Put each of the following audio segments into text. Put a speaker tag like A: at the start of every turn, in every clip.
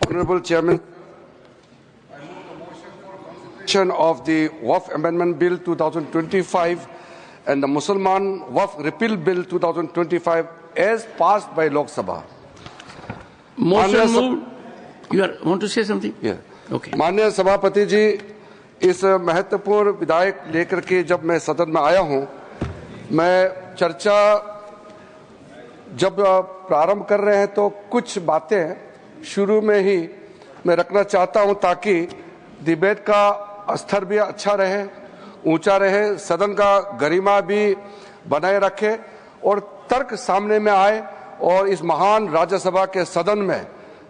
A: Honorable Chairman, of the Waqf Amendment Bill 2025 and the Mussalman Waqf Repeal Bill 2025 as passed by Lok Sabha.
B: Motion moved. You want to say something?
A: Yeah.
B: Okay.
A: माननीय सभापति जी, इस महत्वपूर्ण विधेयक लेकर के जब मैं सदन में आया हूं, मैं चर्चा जब प्रारंभ कर रहे हैं तो कुछ बातें शुरू में ही मैं रखना चाहता हूं ताकि डिबेट का स्तर भी अच्छा रहे, ऊंचा रहे, सदन का गरिमा भी बनाए रखे और तर्क सामने में आए और इस महान राज्यसभा के सदन में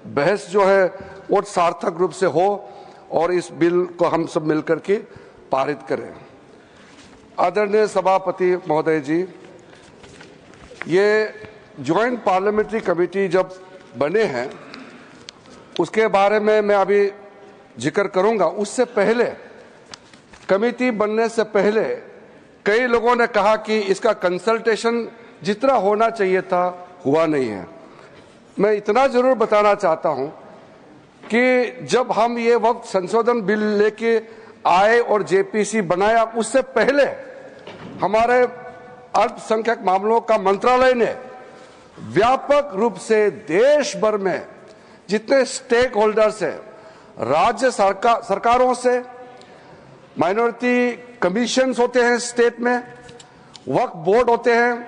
A: बहस जो है वो सार्थक रूप से हो और इस बिल को हम सब मिलकर के पारित करें। आदरणीय सभापति महोदय जी, ये ज्वाइंट पार्लियामेंट्री कमेटी जब बने हैं उसके बारे में मैं अभी जिक्र करूंगा। उससे पहले, कमेटी बनने से पहले कई लोगों ने कहा कि इसका कंसल्टेशन जितना होना चाहिए था हुआ नहीं है। मैं इतना जरूर बताना चाहता हूं कि जब हम ये वक्त संशोधन बिल लेके आए और जेपीसी बनाया, उससे पहले हमारे अल्पसंख्यक मामलों का मंत्रालय ने व्यापक रूप से देश भर में जितने स्टेक होल्डर्स हैं, राज्य सरकारों से, माइनॉरिटी कमीशंस होते हैं स्टेट में, वक्फ बोर्ड होते हैं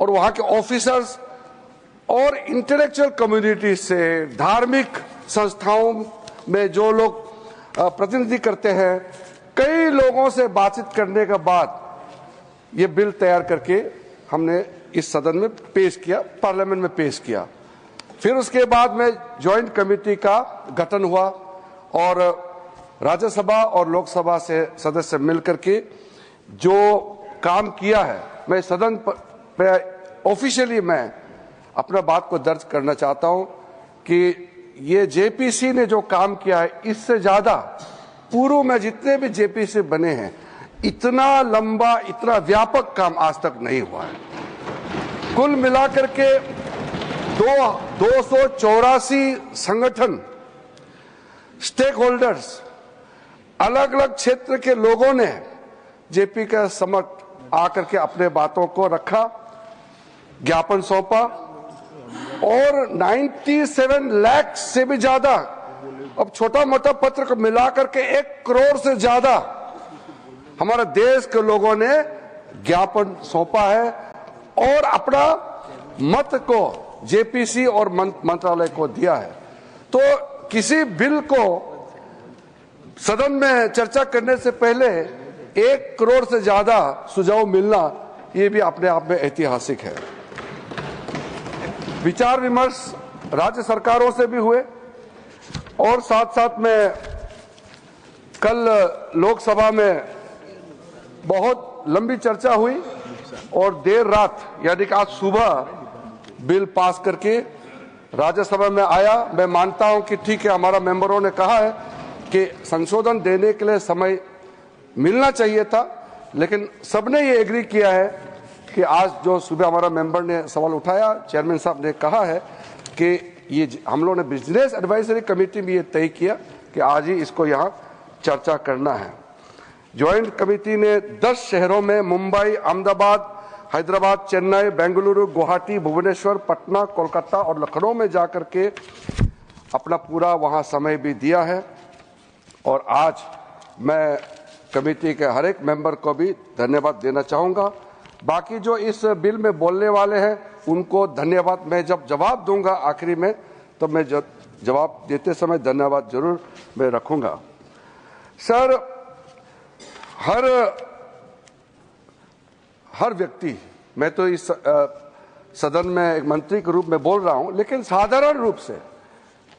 A: और वहां के ऑफिसर्स और इंटेलेक्चुअल कम्युनिटी से, धार्मिक संस्थाओं में जो लोग प्रतिनिधि करते हैं, कई लोगों से बातचीत करने के बाद ये बिल तैयार करके हमने इस सदन में पेश किया, पार्लियामेंट में पेश किया। फिर उसके बाद में ज्वाइंट कमेटी का गठन हुआ और राज्यसभा और लोकसभा से सदस्य मिलकर के जो काम किया है, मैं सदन पे ऑफिशियली मैं अपना बात को दर्ज करना चाहता हूं कि ये जेपीसी ने जो काम किया है, इससे ज्यादा पूर्व में जितने भी जेपीसी बने हैं, इतना लंबा, इतना व्यापक काम आज तक नहीं हुआ है। कुल मिलाकर के 284 संगठन, स्टेक होल्डर्स, अलग अलग क्षेत्र के लोगों ने जेपी के समक्ष आकर के अपने बातों को रखा, ज्ञापन सौंपा और 97 लाख से भी ज्यादा, अब छोटा मोटा पत्र को मिलाकर के 1 करोड़ से ज्यादा हमारे देश के लोगों ने ज्ञापन सौंपा है और अपना मत को जेपीसी और मंत्रालय को दिया है। तो किसी बिल को सदन में चर्चा करने से पहले 1 करोड़ से ज्यादा सुझाव मिलना, ये भी अपने आप में ऐतिहासिक है। विचार विमर्श राज्य सरकारों से भी हुए और साथ साथ में कल लोकसभा में बहुत लंबी चर्चा हुई और देर रात यानी कि आज सुबह बिल पास करके राज्यसभा में आया। मैं मानता हूं कि ठीक है, हमारा मेंबरों ने कहा है कि संशोधन देने के लिए समय मिलना चाहिए था, लेकिन सबने ये एग्री किया है कि आज जो सुबह हमारा मेंबर ने सवाल उठाया, चेयरमैन साहब ने कहा है कि ये हम लोगों ने बिजनेस एडवाइजरी कमेटी में ये तय किया कि आज ही इसको यहाँ चर्चा करना है। ज्वाइंट कमेटी ने 10 शहरों में मुंबई, अहमदाबाद, हैदराबाद, चेन्नई, बेंगलुरु, गुवाहाटी, भुवनेश्वर, पटना, कोलकाता और लखनऊ में जाकर के अपना पूरा वहां समय भी दिया है और आज मैं कमेटी के हर एक मेंबर को भी धन्यवाद देना चाहूंगा। बाकी जो इस बिल में बोलने वाले हैं उनको धन्यवाद, मैं जब जवाब दूंगा आखिरी में तो मैं जवाब देते समय धन्यवाद जरूर मैं रखूंगा। सर, हर व्यक्ति, मैं तो इस सदन में एक मंत्री के रूप में बोल रहा हूं, लेकिन साधारण रूप से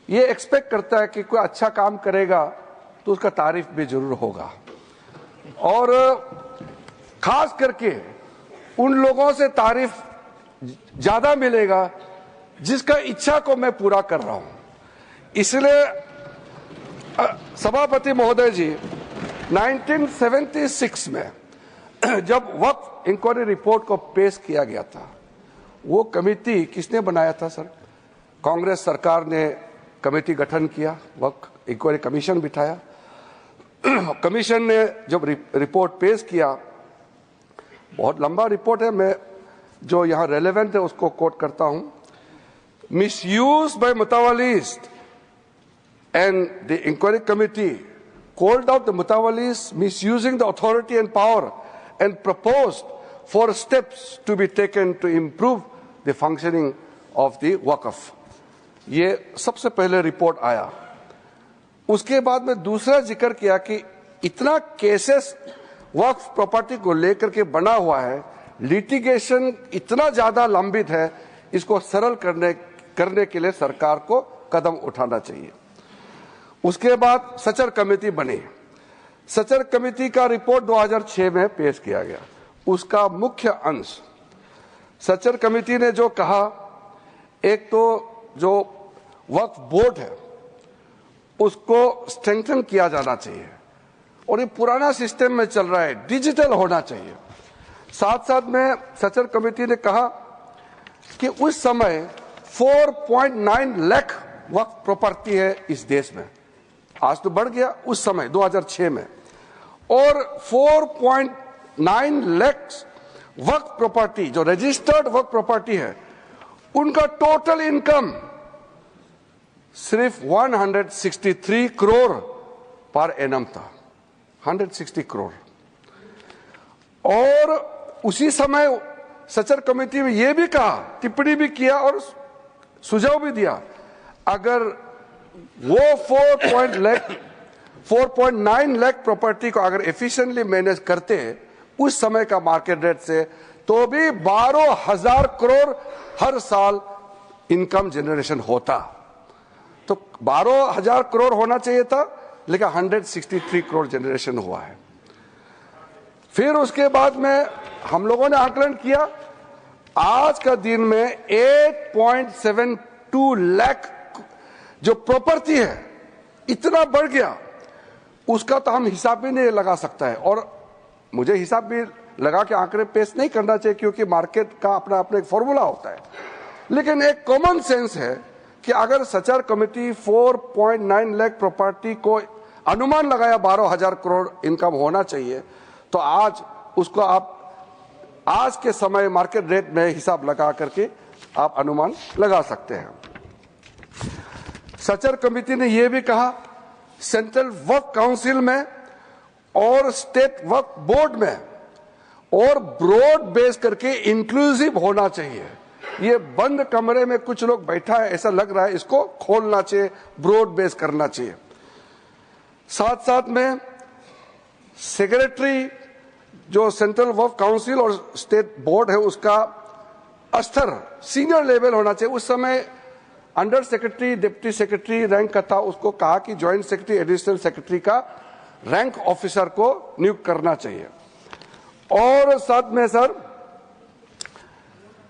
A: ये एक्सपेक्ट करता है कि कोई अच्छा काम करेगा तो उसका तारीफ भी जरूर होगा और खास करके उन लोगों से तारीफ ज्यादा मिलेगा जिसका इच्छा को मैं पूरा कर रहा हूं। इसलिए सभापति महोदय जी, 1976 में जब वक्फ इंक्वायरी रिपोर्ट को पेश किया गया था, वो कमेटी किसने बनाया था सर? कांग्रेस सरकार ने कमेटी गठन किया, वक्त इंक्वायरी कमीशन बिठाया। कमीशन ने जब रिपोर्ट पेश किया, बहुत लंबा रिपोर्ट है, मैं जो यहाँ रेलेवेंट है उसको कोट करता हूं। Misuse by mutawallis and the inquiry committee called out the Mutawalis misusing the authority and power and proposed for steps to be taken to improve the functioning of the Waqf। ये सबसे पहले report आया। उसके बाद में दूसरा जिक्र किया कि इतना केसेस वक्फ प्रॉपर्टी को लेकर के बना हुआ है, लिटिगेशन इतना ज्यादा लंबित है, इसको सरल करने के लिए सरकार को कदम उठाना चाहिए। उसके बाद सचर कमेटी बनी। सचर कमेटी का रिपोर्ट 2006 में पेश किया गया। उसका मुख्य अंश सचर कमेटी ने जो कहा, एक तो जो वक्फ बोर्ड है उसको स्ट्रेंथन किया जाना चाहिए, और ये पुराना सिस्टम में चल रहा है, डिजिटल होना चाहिए। साथ साथ में सचर कमेटी ने कहा कि उस समय 4.9 लाख वक्फ प्रॉपर्टी है इस देश में, आज तो बढ़ गया, उस समय 2006 में, और 4.9 लाख वक्फ प्रॉपर्टी जो रजिस्टर्ड वक्फ प्रॉपर्टी है, उनका टोटल इनकम सिर्फ 163 करोड़ पर एनम था, 160 करोड़। और उसी समय सचर कमेटी में यह भी कहा, टिप्पणी भी किया और सुझाव भी दिया, अगर वो 4.9 लाख प्रॉपर्टी को अगर एफिशिएंटली मैनेज करते उस समय का मार्केट रेट से, तो भी 12,000 करोड़ हर साल इनकम जनरेशन होता। तो 12,000 करोड़ होना चाहिए था, लेकिन 163 करोड़ जनरेशन हुआ है। फिर उसके बाद में हम लोगों ने आकलन किया, आज का दिन में 8.72 लाख जो प्रॉपर्टी है इतना बढ़ गया, उसका तो हम हिसाब भी नहीं लगा सकता है, और मुझे हिसाब भी लगा के आंकड़े पेश नहीं करना चाहिए, क्योंकि मार्केट का अपना अपना एक फॉर्मूला होता है। लेकिन एक कॉमन सेंस है कि अगर सचर कमेटी 4.9 लाख प्रॉपर्टी को अनुमान लगाया 12,000 करोड़ इनकम होना चाहिए, तो आज उसको आप आज के समय मार्केट रेट में हिसाब लगा करके आप अनुमान लगा सकते हैं। सचर कमेटी ने यह भी कहा, सेंट्रल वक्फ काउंसिल में और स्टेट वक्फ बोर्ड में और ब्रॉड बेस करके इंक्लूसिव होना चाहिए। ये बंद कमरे में कुछ लोग बैठा है ऐसा लग रहा है, इसको खोलना चाहिए, ब्रॉड बेस करना चाहिए। साथ साथ में सेक्रेटरी जो सेंट्रल वक्फ काउंसिल और स्टेट बोर्ड है उसका स्तर सीनियर लेवल होना चाहिए। उस समय under secretary, deputy secretary rank का था, उसको कहा कि ज्वाइंट सेक्रेटरी, एडिशनल सेक्रेटरी का रैंक ऑफिसर को नियुक्त करना चाहिए। और साथ में सर,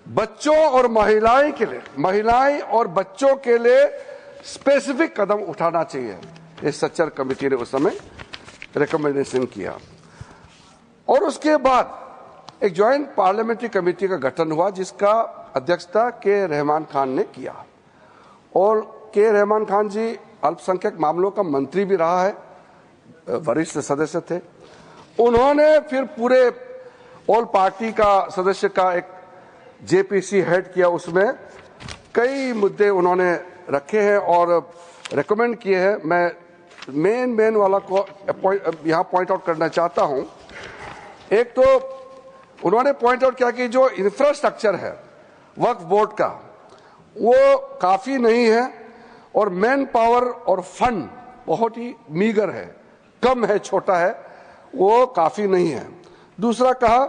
A: बच्चों और महिलाएं के लिए, महिलाएं और बच्चों के लिए स्पेसिफिक कदम उठाना चाहिए। इस सचर कमेटी ने उस समय रिकमेंडेशन किया। और उसके बाद एक ज्वाइंट पार्लियामेंट्री कमेटी का गठन हुआ, जिसका अध्यक्षता के रहमान खान ने किया। और के रहमान खान जी अल्पसंख्यक मामलों का मंत्री भी रहा है, वरिष्ठ सदस्य थे। उन्होंने फिर पूरे ऑल पार्टी का सदस्य का एक जेपीसी हेड किया, उसमें कई मुद्दे उन्होंने रखे हैं और रेकमेंड किए हैं। मैं मेन वाला को यहाँ पॉइंट आउट करना चाहता हूँ। एक तो उन्होंने पॉइंट आउट किया कि जो इंफ्रास्ट्रक्चर है वक्फ बोर्ड का, वो काफी नहीं है, और मैन पावर और फंड बहुत ही मीगर है, कम है, छोटा है, वो काफी नहीं है। दूसरा कहा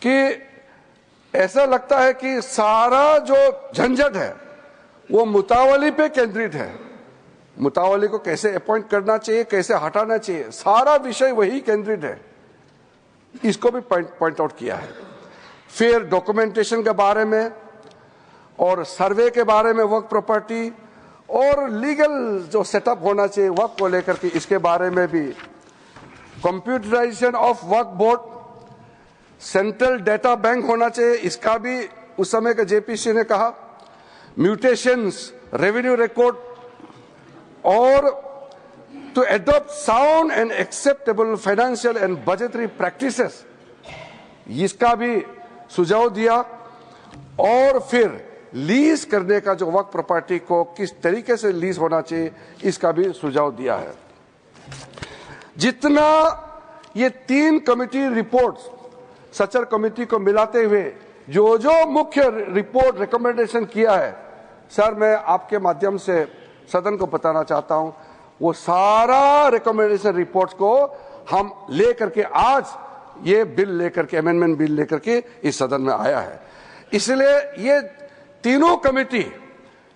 A: कि ऐसा लगता है कि सारा जो झंझट है वो मुतावली पे केंद्रित है। मुतावली को कैसे अपॉइंट करना चाहिए, कैसे हटाना चाहिए, सारा विषय वही केंद्रित है। इसको भी पॉइंट आउट किया है। फिर डॉक्यूमेंटेशन के बारे में और सर्वे के बारे में वक्फ प्रॉपर्टी और लीगल जो सेटअप होना चाहिए वक्फ को लेकर के, इसके बारे में भी computerisation of Waqf board, central data bank होना चाहिए, इसका भी उस समय का जेपीसी ने कहा। म्यूटेशंस, रेवेन्यू रिकॉर्ड और to adopt sound and acceptable financial and budgetary practices, इसका भी सुझाव दिया। और फिर लीज करने का जो वक्फ प्रॉपर्टी को किस तरीके से लीज होना चाहिए, इसका भी सुझाव दिया है। जितना ये 3 कमेटी रिपोर्ट्स सचर कमेटी को मिलाते हुए जो जो मुख्य रिपोर्ट रिकमेंडेशन किया है, सर मैं आपके माध्यम से सदन को बताना चाहता हूं, वो सारा रिकमेंडेशन रिपोर्ट्स को हम लेकर के आज ये बिल लेकर के, अमेंडमेंट बिल लेकर के इस सदन में आया है। इसलिए ये तीनों कमेटी,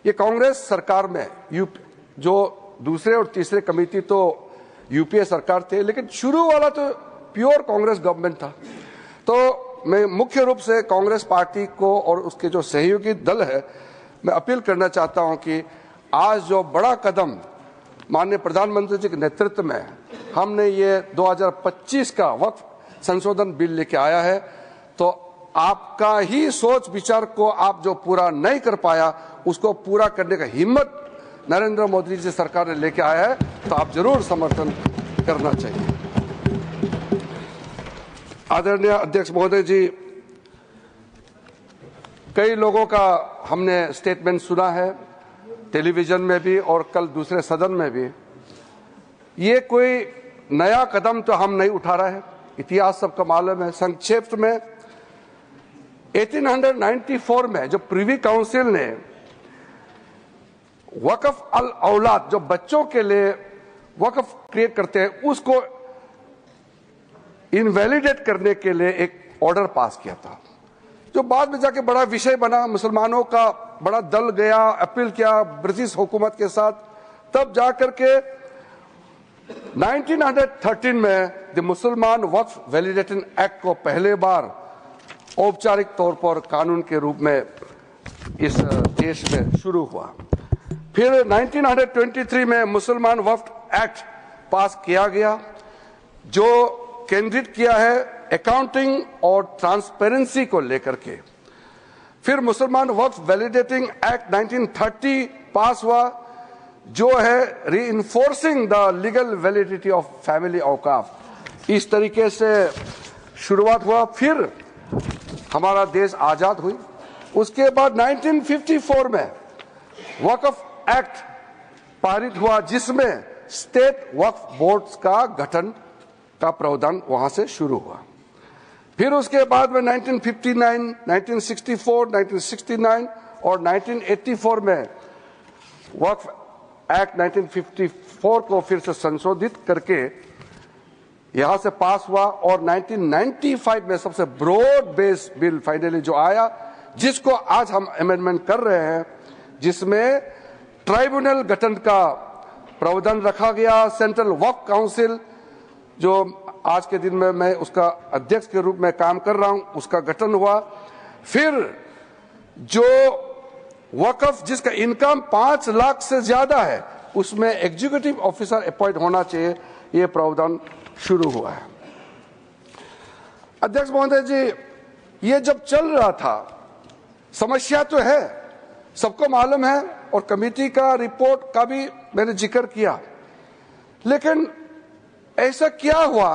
A: ये कांग्रेस सरकार में जो दूसरे और तीसरे कमेटी तो यूपीए सरकार थे, लेकिन शुरू वाला तो प्योर कांग्रेस गवर्नमेंट था। तो मैं मुख्य रूप से कांग्रेस पार्टी को और उसके जो सहयोगी दल है, मैं अपील करना चाहता हूं कि आज जो बड़ा कदम माननीय प्रधानमंत्री जी के नेतृत्व में हमने ये 2025 का वक्फ संशोधन बिल लेके आया है, तो आपका ही सोच विचार को आप जो पूरा नहीं कर पाया, उसको पूरा करने का हिम्मत नरेंद्र मोदी जी सरकार ने लेके आया है, तो आप जरूर समर्थन करना चाहिए। आदरणीय अध्यक्ष महोदय जी, कई लोगों का हमने स्टेटमेंट सुना है, टेलीविजन में भी और कल दूसरे सदन में भी। ये कोई नया कदम तो हम नहीं उठा रहे हैं, इतिहास सबका मालूम है। संक्षेप में 1894 में जो प्रिवी काउंसिल ने वक्फ अल औलाद, जो बच्चों के लिए वक्फ क्रिएट करते हैं, उसको इनवैलिडेट करने के लिए एक ऑर्डर पास किया था, जो बाद में जाके बड़ा विषय बना। मुसलमानों का बड़ा दल गया, अपील किया ब्रिटिश हुकूमत के साथ, तब जाकर के 1913 में द मुसलमान वक्फ वैलिडेशन एक्ट को पहले बार औपचारिक तौर पर कानून के रूप में इस देश में शुरू हुआ। फिर 1923 में मुसलमान वक्फ एक्ट पास किया गया, जो केंद्रित किया है अकाउंटिंग और ट्रांसपेरेंसी को लेकर के। फिर मुसलमान वक्फ वैलिडेटिंग एक्ट 1930 पास हुआ, जो है reinforcing the legal validity of family auqaf. इस तरीके से शुरुआत हुआ। फिर हमारा देश आजाद हुई। उसके बाद 1954 में वक्फ एक्ट पारित हुआ, जिसमें स्टेट वक्फ बोर्ड्स का गठन का प्रावधान वहां से शुरू हुआ। फिर उसके बाद में 1959, 1964, 1969 और 1984 में वक्फ एक्ट 1954 को फिर से संशोधित करके यहां से पास हुआ, और 1995 में सबसे ब्रॉड बेस बिल फाइनली जो आया, जिसको आज हम अमेंडमेंट कर रहे हैं, जिसमें ट्राइब्यूनल गठन का प्रावधान रखा गया। सेंट्रल वक्फ काउंसिल, जो आज के दिन में मैं उसका अध्यक्ष के रूप में काम कर रहा हूं, उसका गठन हुआ। फिर जो वक्फ जिसका इनकम 5 लाख से ज्यादा है, उसमें एग्जीक्यूटिव ऑफिसर अपॉइंट होना चाहिए, यह प्रावधान शुरू हुआ है। अध्यक्ष महोदय जी, ये जब चल रहा था, समस्या तो है, सबको मालूम है, और कमेटी का रिपोर्ट का भी मैंने जिक्र किया, लेकिन ऐसा क्या हुआ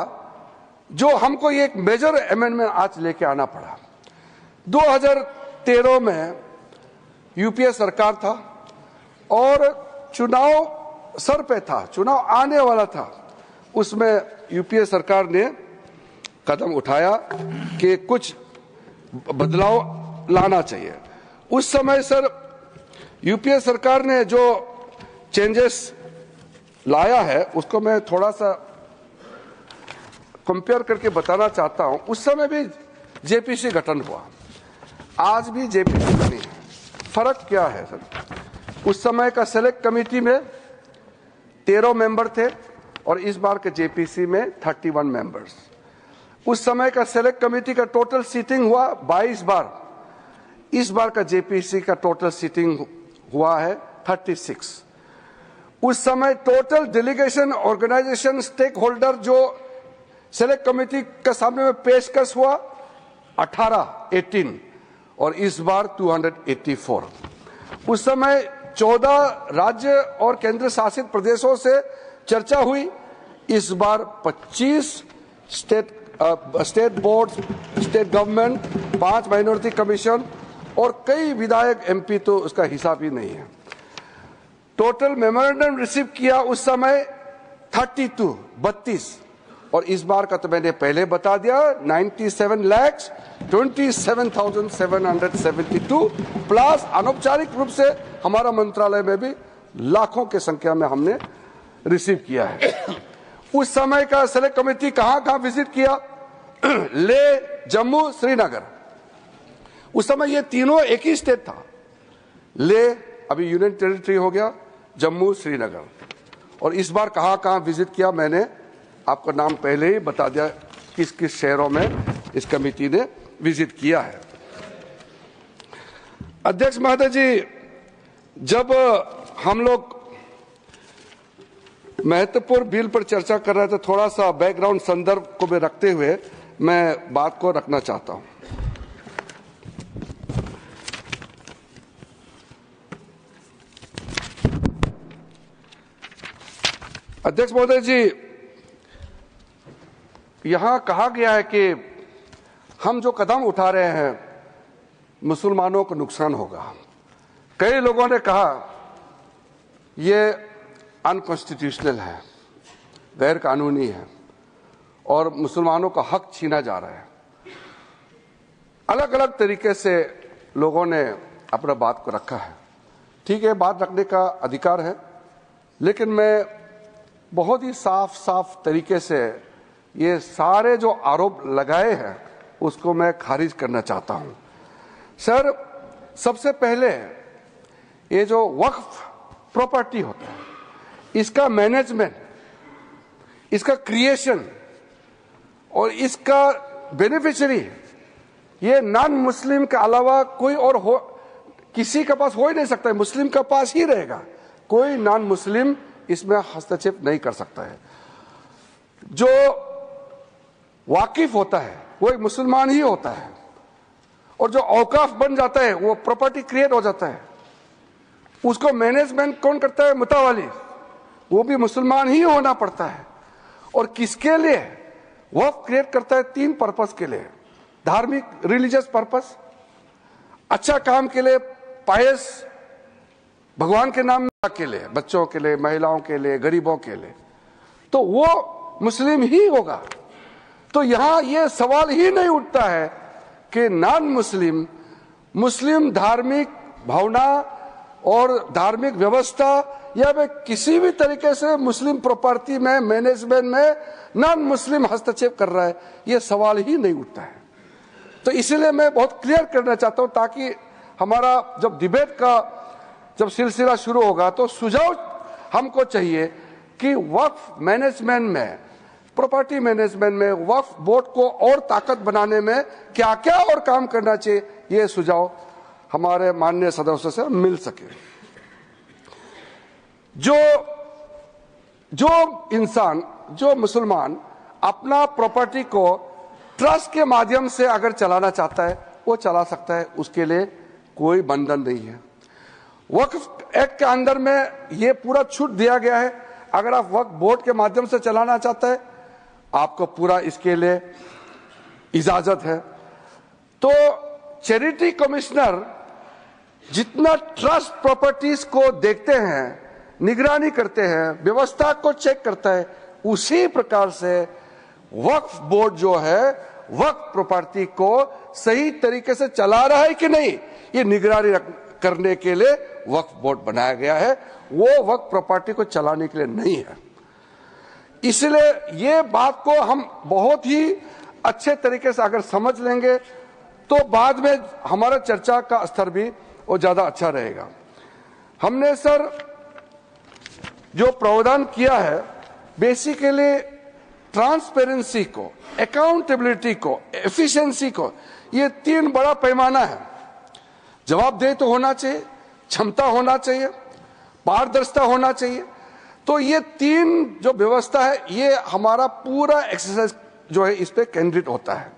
A: जो हमको ये एक मेजर अमेंडमेंट आज लेके आना पड़ा। 2013 में यूपीए सरकार था और चुनाव सर पे था, चुनाव आने वाला था। उसमें यूपीए सरकार ने कदम उठाया कि कुछ बदलाव लाना चाहिए। उस समय सर यूपीए सरकार ने जो चेंजेस लाया है, उसको मैं थोड़ा सा कंपेयर करके बताना चाहता हूं। उस समय भी जेपीसी गठन हुआ, आज भी जेपीसी बनी है। फर्क क्या है सर? उस समय का सेलेक्ट कमेटी में 13 मेंबर थे और इस बार के जेपीसी में 31 मेंबर्स। उस समय का सेलेक्ट कमेटी का टोटल सीटिंग हुआ 22 बार, इस बार का जेपीसी का टोटल सीटिंग हुआ है 36। उस समय total delegation organisation stake holder जो सेलेक्ट कमेटी के सामने में पेशकश हुआ 18 और इस बार 284। उस समय 14 राज्य और केंद्र शासित प्रदेशों से चर्चा हुई। इस बार 25 state board, state government, 5 minority commission और कई विधायक एमपी, तो उसका हिसाब ही नहीं है। टोटल मेमोरेंडम रिसीव किया उस समय 32 और इस बार का तो मैंने पहले बता दिया 97,27,772 प्लस अनौपचारिक रूप से हमारा मंत्रालय में भी लाखों की संख्या में हमने रिसीव किया है। उस समय का सेलेक्ट कमेटी कहां विजिट किया? ले, जम्मू, श्रीनगर। उस समय ये तीनों एक ही स्टेट था। ले अभी यूनियन टेरिटरी हो गया, जम्मू, श्रीनगर। और इस बार कहां विजिट किया मैंने आपको नाम पहले ही बता दिया, किस किस शहरों में इस कमेटी ने विजिट किया है। अध्यक्ष महोदय जी, जब हम लोग महत्वपूर्ण बिल पर चर्चा कर रहे थे, थोड़ा सा बैकग्राउंड संदर्भ को भी रखते हुए मैं बात को रखना चाहता हूं। अध्यक्ष महोदय जी, यहां कहा गया है कि हम जो कदम उठा रहे हैं मुसलमानों को नुकसान होगा। कई लोगों ने कहा यह अनकॉन्स्टिट्यूशनल है, गैर कानूनी है और मुसलमानों का हक छीना जा रहा है। अलग अलग तरीके से लोगों ने अपना बात को रखा है। ठीक है, बात रखने का अधिकार है, लेकिन मैं बहुत ही साफ तरीके से ये सारे जो आरोप लगाए हैं उसको मैं खारिज करना चाहता हूं। सर, सबसे पहले ये जो वक्फ प्रॉपर्टी होता है, इसका मैनेजमेंट, इसका क्रिएशन और इसका बेनिफिशियरी ये नॉन मुस्लिम के अलावा कोई और किसी के पास हो ही नहीं सकता है। मुस्लिम के पास ही रहेगा, कोई नॉन मुस्लिम इसमें हस्तक्षेप नहीं कर सकता है। जो वाकिफ होता है वो एक मुसलमान ही होता है और जो औकाफ बन जाता है वो प्रॉपर्टी क्रिएट हो जाता है, उसको मैनेजमेंट कौन करता है? मुतावाली, वो भी मुसलमान ही होना पड़ता है। और किसके लिए वक्फ क्रिएट करता है? 3 पर्पस के लिए। धार्मिक, रिलीजियस पर्पस, अच्छा काम के लिए, पायस, भगवान के नाम के लिए, बच्चों के लिए, महिलाओं के लिए, गरीबों के लिए, तो वो मुस्लिम ही होगा। तो यहां यह सवाल ही नहीं उठता है कि नॉन मुस्लिम, मुस्लिम धार्मिक भावना और धार्मिक व्यवस्था या वे किसी भी तरीके से मुस्लिम प्रॉपर्टी में, मैनेजमेंट में नॉन मुस्लिम हस्तक्षेप कर रहा है, यह सवाल ही नहीं उठता है। तो इसलिए मैं बहुत क्लियर करना चाहता हूं, ताकि हमारा जब डिबेट का जब सिलसिला शुरू होगा तो सुझाव हमको चाहिए कि वक्फ मैनेजमेंट में, प्रॉपर्टी मैनेजमेंट में वक्फ बोर्ड को और ताकत बनाने में क्या क्या और काम करना चाहिए, ये सुझाव हमारे माननीय सदस्यों से मिल सके। जो इंसान, जो मुसलमान अपना प्रॉपर्टी को ट्रस्ट के माध्यम से अगर चलाना चाहता है वो चला सकता है, उसके लिए कोई बंधन नहीं है। वक्फ एक्ट के अंदर में ये पूरा छूट दिया गया है। अगर आप वक्फ बोर्ड के माध्यम से चलाना चाहते हैं आपको पूरा इसके लिए इजाजत है। तो चैरिटी कमिश्नर जितना ट्रस्ट प्रॉपर्टीज को देखते हैं, निगरानी करते हैं, व्यवस्था को चेक करता है, उसी प्रकार से वक्फ बोर्ड जो है वक्फ प्रॉपर्टी को सही तरीके से चला रहा है कि नहीं, ये निगरानी करने के लिए वक्फ बोर्ड बनाया गया है। वो वक्फ प्रॉपर्टी को चलाने के लिए नहीं है। इसलिए ये बात को हम बहुत ही अच्छे तरीके से अगर समझ लेंगे तो बाद में हमारा चर्चा का स्तर भी वो ज्यादा अच्छा रहेगा। हमने सर जो प्रावधान किया है, बेसिकली ट्रांसपेरेंसी को, अकाउंटेबिलिटी को, एफिशिएंसी को, ये 3 बड़ा पैमाना है। जवाबदेही तो होना चाहिए, क्षमता होना चाहिए, पारदर्शिता होना चाहिए। तो ये 3 जो व्यवस्था है, ये हमारा पूरा एक्सरसाइज जो है इस पे केंद्रित होता है।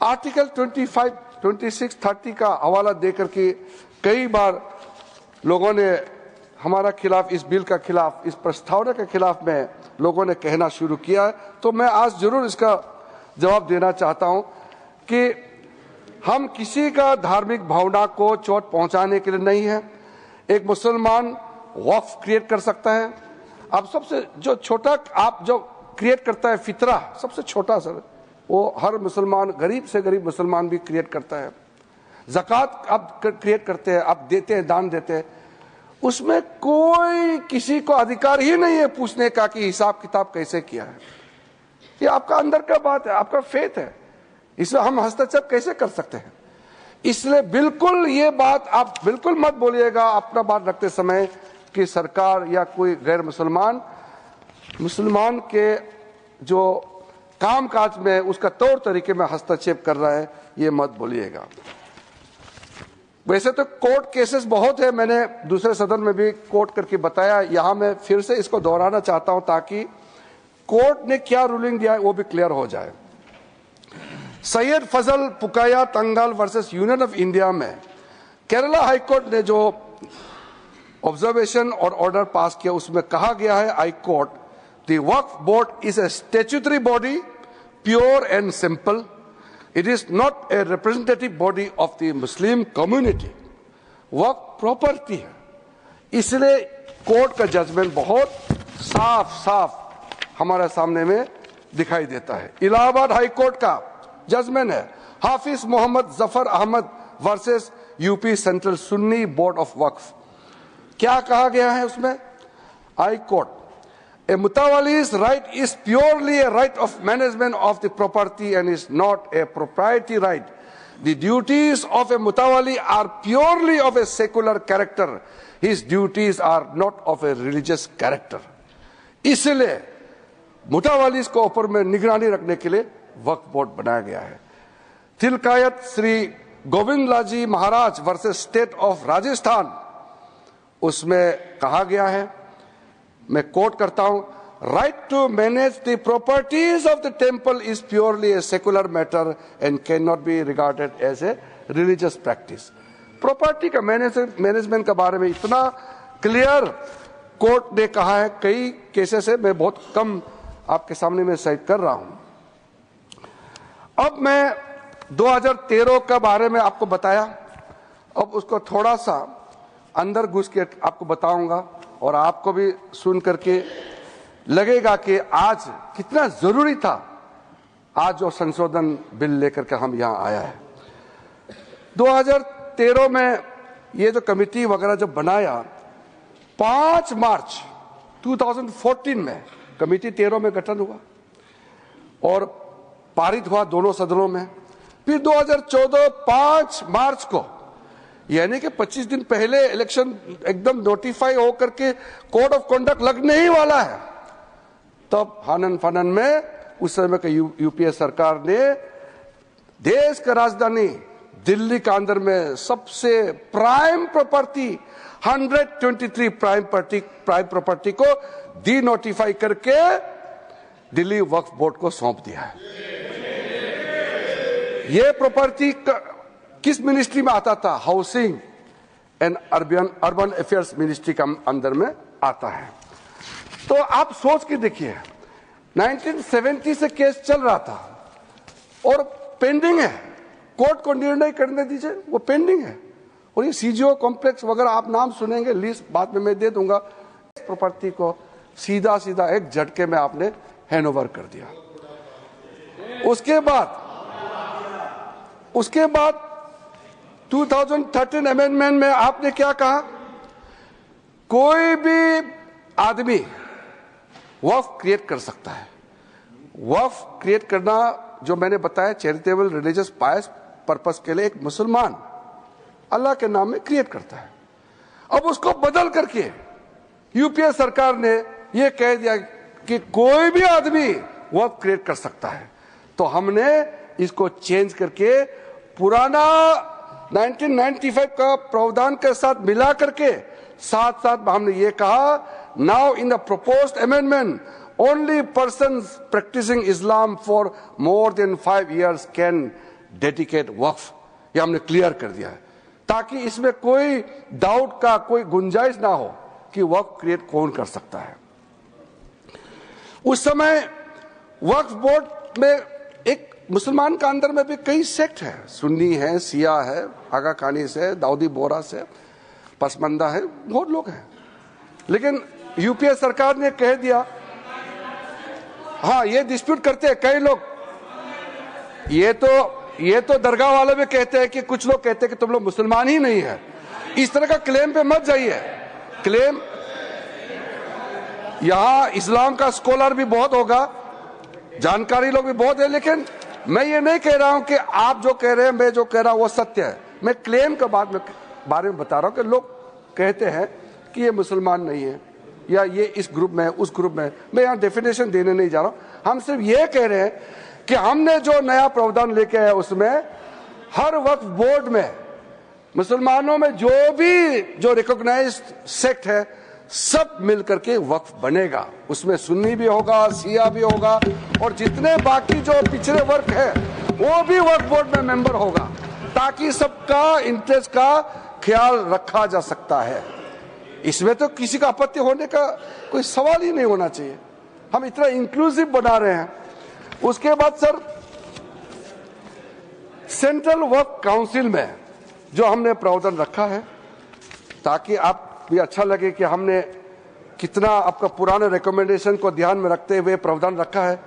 A: आर्टिकल 25, 26, 30 का हवाला देकर के कई बार लोगों ने हमारा खिलाफ, इस बिल का खिलाफ, इस प्रस्तावना के खिलाफ में लोगों ने कहना शुरू किया है। तो मैं आज जरूर इसका जवाब देना चाहता हूं कि हम किसी का धार्मिक भावना को चोट पहुंचाने के लिए नहीं है। एक मुसलमान वक्फ क्रिएट कर सकता है। आप सबसे जो छोटा आप जो क्रिएट करता है फितरा, सबसे छोटा सर, वो हर मुसलमान, गरीब से गरीब मुसलमान भी क्रिएट करता है। ज़कात आप क्रिएट करते हैं, आप देते हैं, दान देते हैं, उसमें कोई किसी को अधिकार ही नहीं है पूछने का कि हिसाब किताब कैसे किया है। ये आपका अंदर का बात है, आपका फेथ है, इसमें हम हस्तक्षेप कैसे कर सकते हैं। इसलिए बिल्कुल ये बात आप बिल्कुल मत बोलिएगा अपना बात रखते समय कि सरकार या कोई गैर मुसलमान के जो कामकाज में उसका तौर तरीके में हस्तक्षेप कर रहा है, ये मत बोलिएगा। वैसे तो कोर्ट केसेस बहुत है, मैंने दूसरे सदन में भी कोर्ट करके बताया, यहां मैं फिर से इसको दोहराना चाहता हूं ताकि कोर्ट ने क्या रूलिंग दिया है वो भी क्लियर हो जाए। सैयद फजल पुकाया तंगाल वर्सेस यूनियन ऑफ इंडिया में केरला हाईकोर्ट ने जो ऑब्जर्वेशन और ऑर्डर पास किया उसमें कहा गया है, high court, the Waqf board is a statutory body, pure and simple. It is not a representative body of the Muslim community. Waqf property है। इसलिए कोर्ट का जजमेंट बहुत साफ साफ हमारे सामने में दिखाई देता है। इलाहाबाद हाई कोर्ट का जजमेंट है, Hafiz Mohammad Zafar Ahmad versus UP central Sunni board of Waqf. क्या कहा गया है उसमें? High court, a mutawali's right is purely a right of management of the property and is not a proprietary right. The duties of a mutawali are purely of a secular character. His duties are not of a religious character. इसलिए मुतावालिस को ऊपर में निगरानी रखने के लिए वक्फ board बनाया गया है। Tilkayat Shri Govindlalji Maharaj versus state of Rajasthan, उसमें कहा गया है, मैं कोट करता हूं, right to manage the properties of the temple is purely a secular matter and can not be regarded as a religious practice. Property का मैनेजमेंट के बारे में इतना क्लियर कोर्ट ने कहा है, कई केसेस है, मैं बहुत कम आपके सामने में साइट कर रहा हूं। अब मैं 2013 के बारे में आपको बताया, अब उसको थोड़ा सा अंदर घुस के आपको बताऊंगा और आपको भी सुन करके लगेगा कि आज कितना जरूरी था आज जो संशोधन बिल लेकर के हम यहां आया है। 2013 में ये जो कमेटी वगैरह जब बनाया, 5 मार्च 2014 में कमेटी 13 में गठन हुआ और पारित हुआ दोनों सदनों में। फिर 2014 5 मार्च को, यानी कि 25 दिन पहले इलेक्शन एकदम नोटिफाई होकर के कोड ऑफ कंडक्ट लगने ही वाला है, तब हनन फनन में उस समय के यूपीए सरकार ने देश का राजधानी दिल्ली के अंदर में सबसे प्राइम प्रॉपर्टी 123 प्राइम प्रॉपर्टी को डी नोटिफाई करके दिल्ली वक्फ बोर्ड को सौंप दिया है। ये प्रॉपर्टी किस मिनिस्ट्री में आता था? Housing and urban affairs ministry का अंदर में आता है। तो आप सोच के देखिए, 1970 से केस चल रहा था और पेंडिंग है, कोर्ट को निर्णय करने दीजिए, वो पेंडिंग है। और ये सीजीओ कॉम्प्लेक्स वगैरह आप नाम सुनेंगे, लिस्ट बाद में मैं दे दूंगा। प्रॉपर्टी को सीधा सीधा एक झटके में आपने हैंडओवर कर दिया। उसके बाद 2013 अमेंडमेंट में आपने क्या कहा? कोई भी आदमी वक्फ क्रिएट कर सकता है। वक्फ क्रिएट करना, जो मैंने बताया, चैरिटेबल रिलीजियस पायस पर्पस के लिए एक मुसलमान अल्लाह के नाम में क्रिएट करता है। अब उसको बदल करके यूपीए सरकार ने यह कह दिया कि कोई भी आदमी वक्फ क्रिएट कर सकता है। तो हमने इसको चेंज करके पुराना 1995 का प्रावधान के साथ मिला करके साथ हमने ये कहा, now in the proposed amendment only persons practising Islam for more than 5 years can dedicate waqf. ये हमने क्लियर कर दिया है ताकि इसमें कोई डाउट का कोई गुंजाइश ना हो कि वक्फ क्रिएट कौन कर सकता है। उस समय वक्फ बोर्ड में एक मुसलमान का अंदर में भी कई सेक्ट है, सुन्नी है, शिया है, आगा खानी से, दाऊदी बोरा से, पसमंदा है, बहुत लोग हैं। लेकिन यूपीए सरकार ने कह दिया, हाँ ये डिस्प्यूट करते हैं कई लोग, ये तो दरगाह वाले भी कहते हैं कि कुछ लोग कहते हैं कि तुम लोग मुसलमान ही नहीं है। इस तरह का क्लेम पे मत जाइए। क्लेम यहां इस्लाम का स्कॉलर भी बहुत होगा, जानकारी लोग भी बहुत है, लेकिन मैं ये नहीं कह रहा हूं कि आप जो कह रहे हैं, मैं जो कह रहा हूं वो सत्य है। मैं क्लेम के बारे में बता रहा हूं कि लोग कहते हैं कि ये मुसलमान नहीं है या ये इस ग्रुप में है, उस ग्रुप में है। मैं यहाँ डेफिनेशन देने नहीं जा रहा हूं। हम सिर्फ ये कह रहे हैं कि हमने जो नया प्रावधान लेके आया उसमें हर वक्फ बोर्ड में मुसलमानों में जो रिकॉग्नाइज्ड सेक्ट है सब मिलकर के वक्फ बनेगा। उसमें सुन्नी भी होगा, शिया भी होगा, और जितने बाकी जो पिछड़े वर्ग है वो भी वक्फ बोर्ड में मेंबर होगा, ताकि सबका इंटरेस्ट का ख्याल रखा जा सकता है। इसमें तो किसी का आपत्ति होने का कोई सवाल ही नहीं होना चाहिए। हम इतना इंक्लूसिव बना रहे हैं। उसके बाद सर, सेंट्रल वक्फ काउंसिल में जो हमने प्रावधान रखा है, ताकि आप भी अच्छा लगे कि हमने कितना आपका पुराने रिकमेंडेशन को ध्यान में रखते हुए प्रावधान रखा है।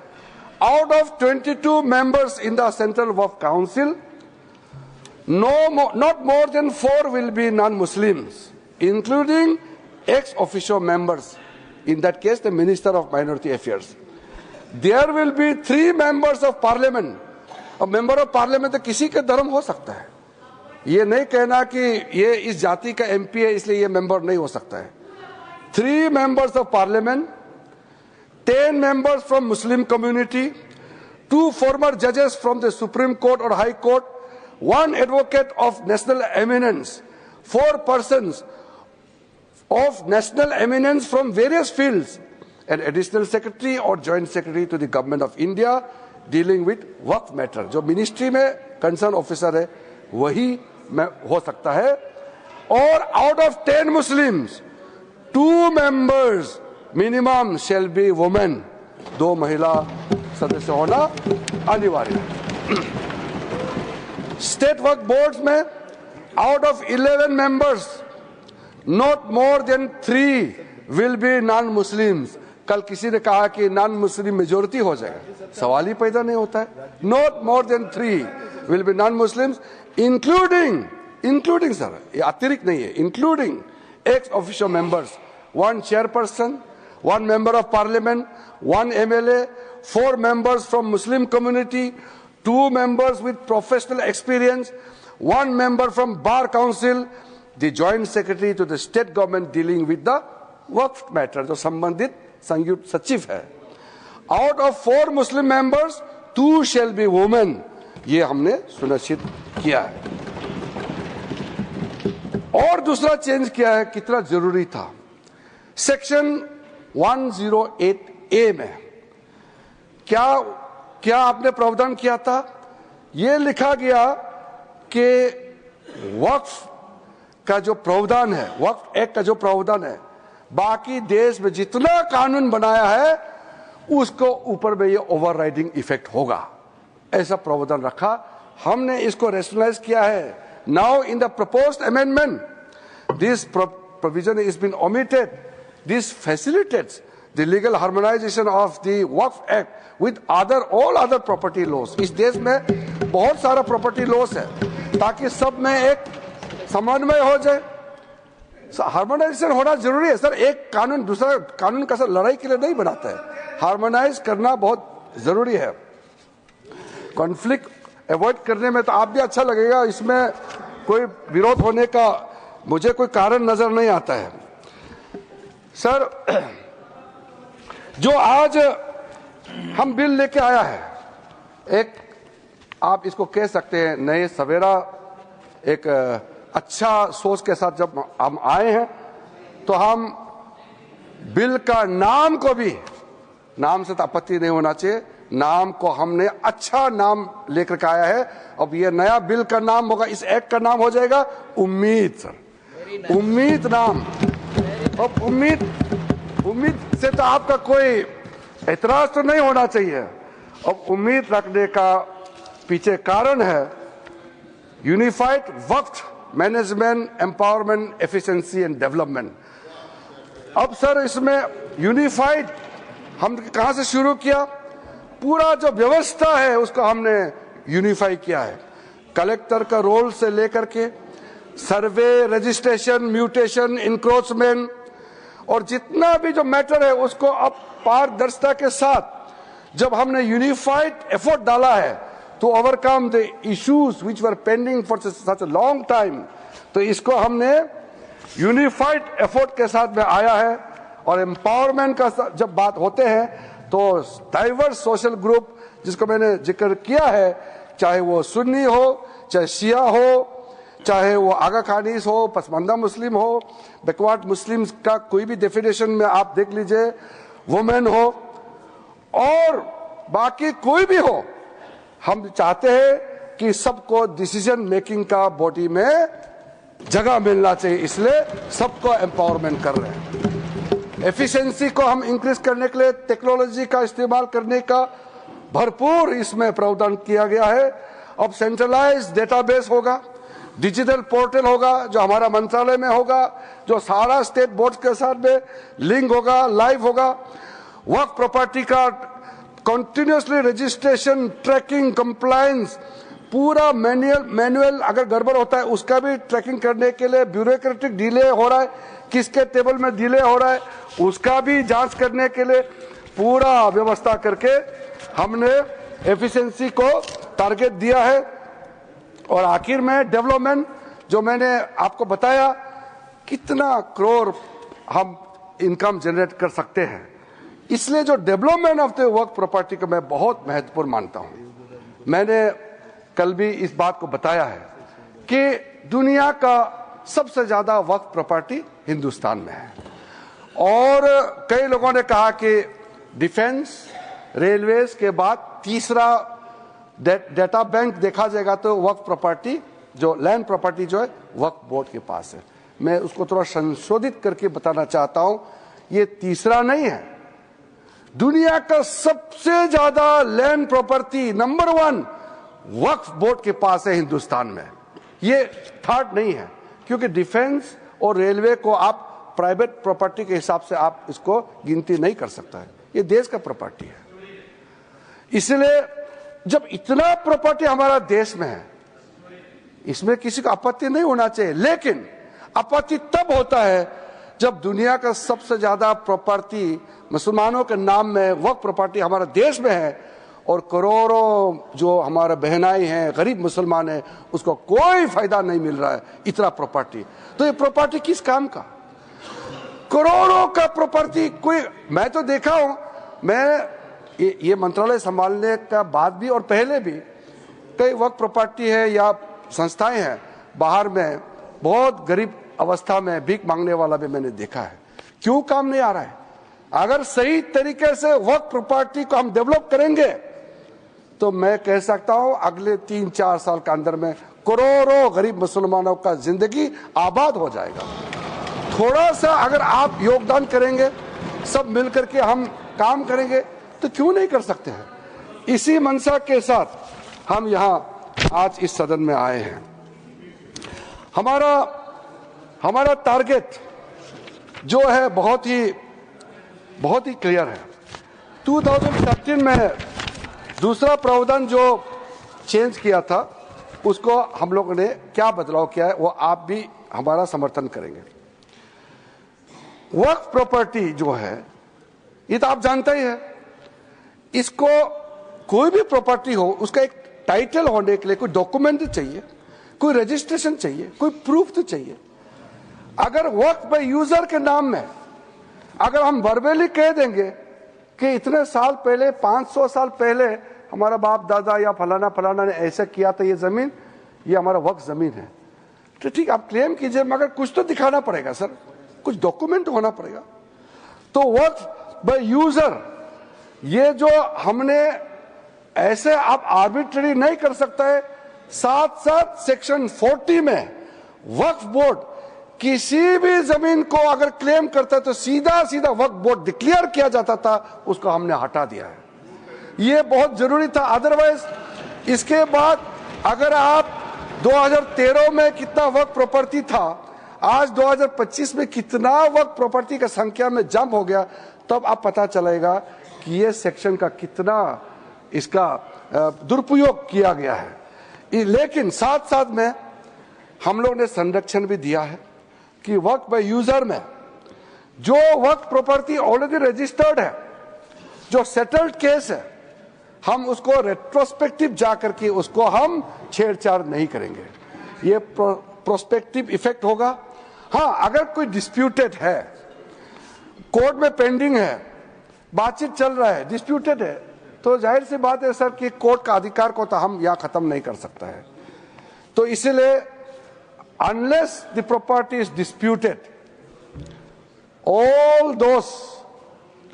A: Out of 22 members in the central Waqf council, not more than 4 will be non-Muslims, including ex-officio members. In that case, the Minister of Minority Affairs. There will be 3 members of Parliament. अब member of parliament तो किसी के धर्म हो सकता है। ये नहीं कहना कि ये इस जाति का एमपी है इसलिए ये मेंबर नहीं हो सकता है। 3 members of Parliament, 10 members from Muslim community, 2 former judges from the Supreme Court or High Court, 1 advocate of national eminence, 4 persons of national eminence from various fields, an additional secretary or joint secretary to the government of India dealing with Waqf matter. जो ministry में concern officer है वही हो सकता है। और out of 10 Muslims 2 members minimum shall be women. 2 महिला सदस्य होना अनिवार्य है। स्टेट वक्फ बोर्ड्स में out of 11 members not more than 3 will be non Muslims. कल किसी ने कहा कि नॉन मुस्लिम मेजोरिटी हो जाएगा, सवाल ही पैदा नहीं होता है। Not more than 3 will be non Muslims, including sir, ये अतिरिक्त नहीं है, including x official members, 1 chairperson, 1 member of parliament, 1 MLA, 4 members from Muslim community, 2 members with professional experience, 1 member from bar council, the joint secretary to the state government dealing with the Waqf matter, जो संबंधित संयुक्त सचिव है। Out of 4 Muslim members 2 shall be women. ये हमने सुनिश्चित किया है। और दूसरा चेंज किया है, कितना जरूरी था। सेक्शन 108A में क्या आपने प्रावधान किया था? ये लिखा गया कि वक्फ का जो प्रावधान है, वक्फ एक्ट का जो प्रावधान है, बाकी देश में जितना कानून बनाया है उसको ऊपर में ये ओवरराइडिंग इफेक्ट होगा, ऐसा प्रावधान रखा। हमने इसको रेशनलाइज किया है। Now in the proposed amendment this provision is been omitted. This facilitates the legal harmonisation of the Waqf act with all other property laws. इस देश में बहुत सारा प्रॉपर्टी लॉज है, ताकि सब में एक समन्वय हो जाए। हार्मोनाइजेशन होना जरूरी है सर। एक कानून दूसरा कानून का सर लड़ाई के लिए नहीं बनाता है, हार्मोनाइज करना बहुत जरूरी है। कॉन्फ्लिक्ट अवॉइड करने में तो आप भी अच्छा लगेगा, इसमें कोई विरोध होने का मुझे कोई कारण नजर नहीं आता है। सर, जो आज हम बिल लेके आया है, एक आप इसको कह सकते हैं नए सवेरा, एक अच्छा सोच के साथ जब हम आए हैं, तो हम बिल का नाम को भी, नाम से तो आपत्ति नहीं होना चाहिए, नाम को हमने अच्छा नाम लेकर के आया है। अब ये नया बिल का नाम होगा, इस एक्ट का नाम हो जाएगा उम्मीद सर, उम्मीद नाम। अब उम्मीद से तो आपका कोई एतराज तो नहीं होना चाहिए। अब उम्मीद रखने का पीछे कारण है unified Waqf management empowerment efficiency and development. अब सर इसमें यूनिफाइड हम कहां से शुरू किया, पूरा जो व्यवस्था है उसको हमने यूनिफाई किया है। कलेक्टर का रोल से लेकर के सर्वे, रजिस्ट्रेशन, म्यूटेशन, इंक्रोचमेंट और जितना भी जो मैटर है उसको अब पारदर्शिता के साथ जब हमने यूनिफाइड एफर्ट डाला है to overcome the issues which were pending for such a long time, तो इसको हमने यूनिफाइड एफर्ट के साथ में आया है। और एम्पावरमेंट का जब बात होते हैं तो डाइवर्स सोशल ग्रुप जिसको मैंने जिक्र किया है, चाहे वो सुन्नी हो, चाहे शिया हो, चाहे वो आगा खानीस हो, पसमानदा मुस्लिम हो, बैकवर्ड मुस्लिम्स का कोई भी डेफिनेशन में आप देख लीजिए, वुमेन हो और बाकी कोई भी हो, हम चाहते हैं कि सबको डिसीजन मेकिंग का बॉडी में जगह मिलना चाहिए, इसलिए सबको एम्पावरमेंट कर रहे हैं। एफिशिएंसी को हम इंक्रीज करने के लिए टेक्नोलॉजी का इस्तेमाल करने का भरपूर इसमें प्रावधान किया गया है। अब सेंट्रलाइज डेटाबेस होगा, डिजिटल पोर्टल होगा जो हमारा मंत्रालय में होगा, जो सारा स्टेट बोर्ड के साथ में लिंक होगा, लाइव होगा। वक्फ प्रॉपर्टी का कंटिन्यूसली रजिस्ट्रेशन, ट्रैकिंग, कंप्लायंस, पूरा मैनुअल अगर गड़बड़ होता है उसका भी ट्रैकिंग करने के लिए ब्यूरोक्रेटिक डिले हो रहा है, किसके टेबल में डिले हो रहा है उसका भी जांच करने के लिए पूरा व्यवस्था करके हमने एफिशिएंसी को टारगेट दिया है। और आखिर में डेवलपमेंट, जो मैंने आपको बताया कितना करोड़ हम इनकम जनरेट कर सकते हैं, इसलिए जो development of the Waqf property को मैं बहुत महत्वपूर्ण मानता हूं। मैंने कल भी इस बात को बताया है कि दुनिया का सबसे ज्यादा वक्फ प्रॉपर्टी हिंदुस्तान में है। और कई लोगों ने कहा कि डिफेंस, रेलवेज के बाद तीसरा डेटा बैंक देखा जाएगा तो वक्फ प्रॉपर्टी, जो लैंड प्रॉपर्टी जो है वक्फ बोर्ड के पास है। मैं उसको थोड़ा संशोधित करके बताना चाहता हूं, ये तीसरा नहीं है। दुनिया का सबसे ज्यादा लैंड प्रॉपर्टी नंबर 1 वक्फ बोर्ड के पास है हिंदुस्तान में, ये थर्ड नहीं है। क्योंकि डिफेंस और रेलवे को आप प्राइवेट प्रॉपर्टी के हिसाब से आप इसको गिनती नहीं कर सकता है, ये देश का प्रॉपर्टी है। इसलिए जब इतना प्रॉपर्टी हमारा देश में है, इसमें किसी को आपत्ति नहीं होना चाहिए। लेकिन आपत्ति तब होता है जब दुनिया का सबसे ज्यादा प्रॉपर्टी मुसलमानों के नाम में वक्फ प्रॉपर्टी हमारे देश में है और करोड़ों जो हमारे बहनाई हैं, गरीब मुसलमान हैं, उसको कोई फायदा नहीं मिल रहा है इतना प्रॉपर्टी। तो ये प्रॉपर्टी किस काम का? करोड़ों का प्रॉपर्टी कोई, मैं तो देखा हूं, मैं ये मंत्रालय संभालने का बाद भी और पहले भी कई वक्त प्रॉपर्टी है या संस्थाएं हैं बाहर में, बहुत गरीब अवस्था में भीख मांगने वाला भी मैंने देखा है। क्यों काम नहीं आ रहा है? अगर सही तरीके से वक्त प्रॉपर्टी को हम डेवलप करेंगे तो मैं कह सकता हूं अगले 3-4 साल के अंदर में करोड़ों गरीब मुसलमानों का जिंदगी आबाद हो जाएगा। थोड़ा सा अगर आप योगदान करेंगे, सब मिलकर के हम काम करेंगे तो क्यों नहीं कर सकते हैं। इसी मंशा के साथ हम यहां आज इस सदन में आए हैं। हमारा टारगेट जो है बहुत ही क्लियर है। 2013 में दूसरा प्रावधान जो चेंज किया था उसको हम लोगों ने क्या बदलाव किया है वो आप भी हमारा समर्थन करेंगे। वक्फ प्रॉपर्टी जो है ये तो आप जानते ही है, इसको कोई भी प्रॉपर्टी हो उसका एक टाइटल होने के लिए कोई डॉक्यूमेंट चाहिए, कोई रजिस्ट्रेशन चाहिए, कोई प्रूफ तो चाहिए। अगर वक्फ बाय यूजर के नाम में अगर हम वर्बली कह देंगे कि इतने साल पहले, 500 साल पहले हमारा बाप दादा या फलाना फलाना ने ऐसा किया था, ये जमीन ये हमारा वक्फ जमीन है, तो ठीक आप क्लेम कीजिए, मगर कुछ तो दिखाना पड़ेगा सर, कुछ डॉक्यूमेंट होना पड़ेगा। तो वक्फ बाय यूजर ये जो हमने ऐसे आप आर्बिट्ररी नहीं कर सकते है। साथ साथ सेक्शन 40 में वक्फ बोर्ड किसी भी जमीन को अगर क्लेम करता है तो सीधा सीधा वक्फ बोर्ड डिक्लेयर किया जाता था, उसको हमने हटा दिया है। ये बहुत जरूरी था। अदरवाइज इसके बाद अगर आप 2013 में कितना वक्फ प्रॉपर्टी था, आज 2025 में कितना वक्फ प्रॉपर्टी का संख्या में जंप हो गया, तब आप पता चलेगा कि ये सेक्शन का कितना इसका दुरुपयोग किया गया है। लेकिन साथ साथ में हम लोग ने संरक्षण भी दिया है कि वक्फ बाय यूजर में जो वक्फ प्रॉपर्टी ऑलरेडी रजिस्टर्ड है, जो सेटल्ड केस है, हम उसको रेट्रोस्पेक्टिव जाकर के उसको हम छेड़छाड़ नहीं करेंगे। ये प्रोस्पेक्टिव इफेक्ट होगा। हाँ, अगर कोई डिस्प्यूटेड है, कोर्ट में पेंडिंग है, बातचीत चल रहा है, डिस्प्यूटेड है, तो जाहिर सी बात है सर कि कोर्ट का अधिकार को तो हम यहां खत्म नहीं कर सकता है। तो इसीलिए unless the property is disputed, all those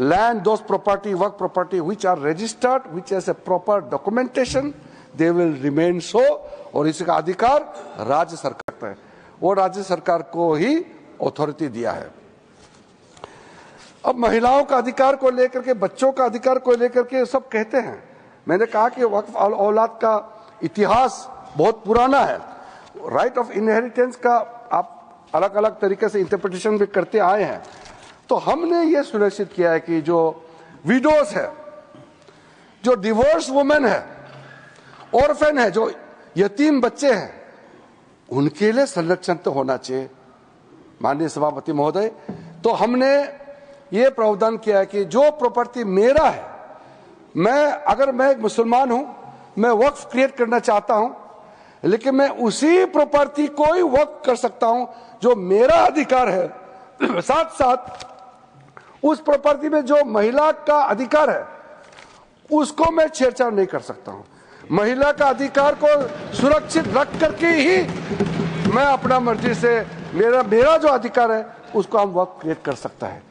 A: land, those property, work property which are registered, which has a proper documentation, they will remain so। और इसका अधिकार राज्य सरकार पर है, वो राज्य सरकार को ही अथॉरिटी दिया है। अब महिलाओं का अधिकार को लेकर के, बच्चों का अधिकार को लेकर के सब कहते हैं। मैंने कहा कि वक्फ औलाद का इतिहास बहुत पुराना है। राइट ऑफ इनहेरिटेंस का आप अलग अलग तरीके से इंटरप्रिटेशन भी करते आए हैं। तो हमने ये सुनिश्चित किया है कि जो विडोज है, जो डिवोर्स वुमेन है, ऑर्फन है, जो यतीम बच्चे हैं, उनके लिए संरक्षण तो होना चाहिए। माननीय सभापति महोदय, तो हमने ये प्रावधान किया है कि जो प्रॉपर्टी मेरा है, अगर मैं एक मुसलमान हूं, मैं वक्फ क्रिएट करना चाहता हूं, लेकिन मैं उसी प्रॉपर्टी को ही वक्फ कर सकता हूं जो मेरा अधिकार है। साथ साथ उस प्रॉपर्टी में जो महिला का अधिकार है उसको मैं छेड़छाड़ नहीं कर सकता हूं। महिला का अधिकार को सुरक्षित रख करके ही मैं अपना मर्जी से मेरा जो अधिकार है उसको हम वक्फ क्रिएट कर सकता है,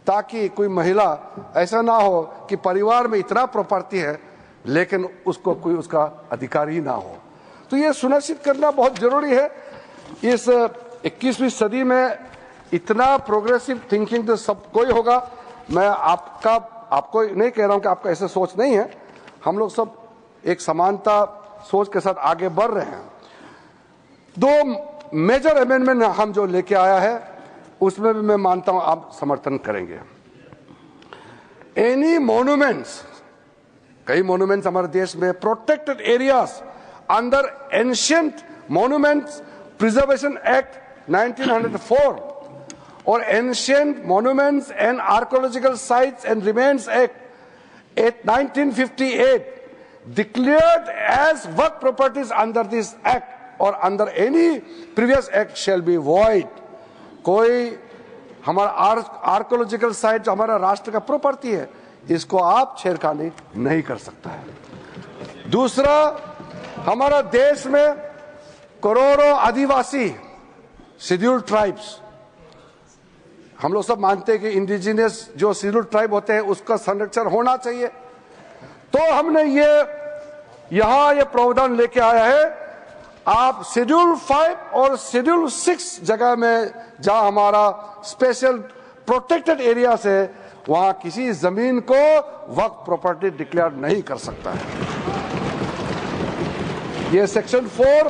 A: ताकि कोई महिला ऐसा ना हो कि परिवार में इतना प्रॉपर्टी है लेकिन उसको कोई उसका अधिकार ही ना हो। तो ये सुनिश्चित करना बहुत जरूरी है। इस 21वीं सदी में इतना प्रोग्रेसिव थिंकिंग तो सबको ही होगा। मैं आपको नहीं कह रहा हूं कि आपका ऐसा सोच नहीं है। हम लोग सब एक समानता सोच के साथ आगे बढ़ रहे हैं। 2 मेजर अमेंडमेंट हम जो लेके आया है उसमें भी मैं मानता हूं आप समर्थन करेंगे। एनी मॉन्यूमेंट्स, कई मॉन्यूमेंट्स हमारे देश में protected areas under ancient monuments preservation act 1904 और ancient monuments and archaeological sites and remains act 1958 declared as work properties under this act or under any previous act shall be void। कोई हमारा archaeological site जो हमारा राष्ट्र का property है, इसको आप छेड़खानी नहीं कर सकता है। दूसरा, हमारा देश में करोड़ों आदिवासी शेड्यूल्ड ट्राइब्स, हम लोग सब मानते हैं कि इंडिजिनियस जो शेड्यूल्ड ट्राइब होते हैं उसका संरक्षण होना चाहिए। तो हमने यहां ये प्रावधान लेके आया है, आप शेड्यूल 5 और शेड्यूल 6 जगह में जहां हमारा स्पेशल प्रोटेक्टेड एरिया है, वहां किसी जमीन को वक्फ प्रॉपर्टी डिक्लेयर नहीं कर सकता है। ये सेक्शन 4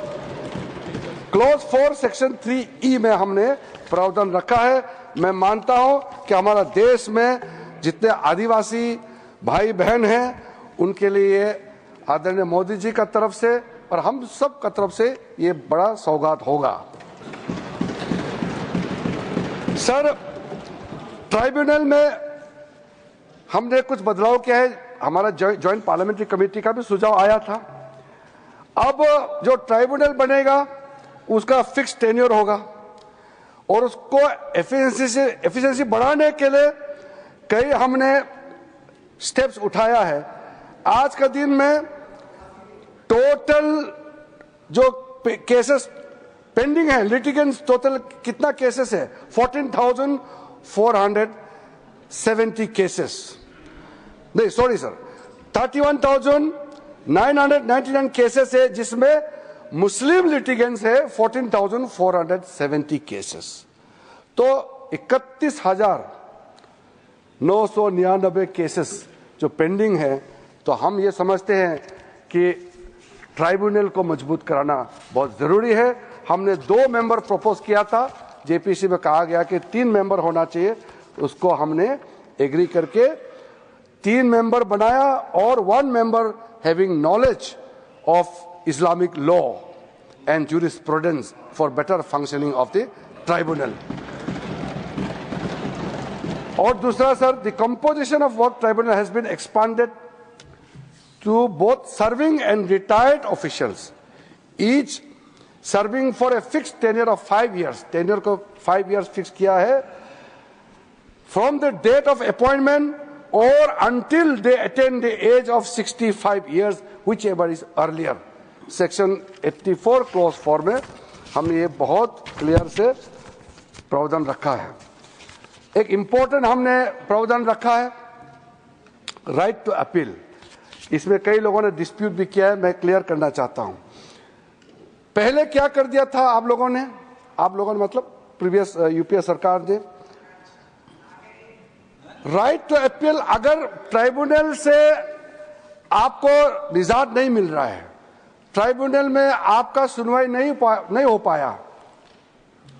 A: क्लॉज 4 सेक्शन 3E में हमने प्रावधान रखा है। मैं मानता हूं कि हमारा देश में जितने आदिवासी भाई बहन हैं उनके लिए आदरणीय मोदी जी का तरफ से और हम सब का तरफ से ये बड़ा सौगात होगा। सर, ट्राइब्यूनल में हमने कुछ बदलाव किया है। हमारा जॉइंट पार्लियामेंट्री कमेटी का भी सुझाव आया था। अब जो ट्राइब्यूनल बनेगा उसका फिक्स टेन्योर होगा और उसको एफिशिएंसी बढ़ाने के लिए कई हमने स्टेप्स उठाया है। आज का दिन में टोटल जो केसेस पेंडिंग है, लिटिगेंट्स टोटल कितना केसेस है? 14,470 केसेस, नहीं सॉरी सर, 31,000 999 केसेस है, जिसमें मुस्लिम लिटिगेंट्स है 14,470 केसेस। तो 31,999 केसेस जो पेंडिंग है। तो हम ये समझते हैं कि ट्राइब्यूनल को मजबूत कराना बहुत जरूरी है। हमने 2 मेंबर प्रपोज किया था, जेपीसी में कहा गया कि 3 मेंबर होना चाहिए, उसको हमने एग्री करके 3 मेंबर बनाया और 1 member having knowledge of Islamic law and jurisprudence for better functioning of the tribunal. और दूसरा सर, द कंपोजिशन ऑफ वर्क tribunal has been expanded to both serving and retired officials, each serving for a fixed tenure of 5 years. Tenure को 5 years fix किया है, from the date of appointment or until they attain the age of 65 years, whichever is earlier. Section 84 clause 4 में हमने ये बहुत clear से प्रावधान रखा है। एक इंपॉर्टेंट हमने प्रावधान रखा है, राइट टू अपील। इसमें कई लोगों ने डिस्प्यूट भी किया है, मैं क्लियर करना चाहता हूं। पहले क्या कर दिया था आप लोगों ने मतलब प्रीवियस यूपीए सरकार ने, राइट टू अपील, अगर ट्राइब्यूनल से आपको निजात नहीं मिल रहा है, ट्राइब्यूनल में आपका सुनवाई नहीं हो पाया,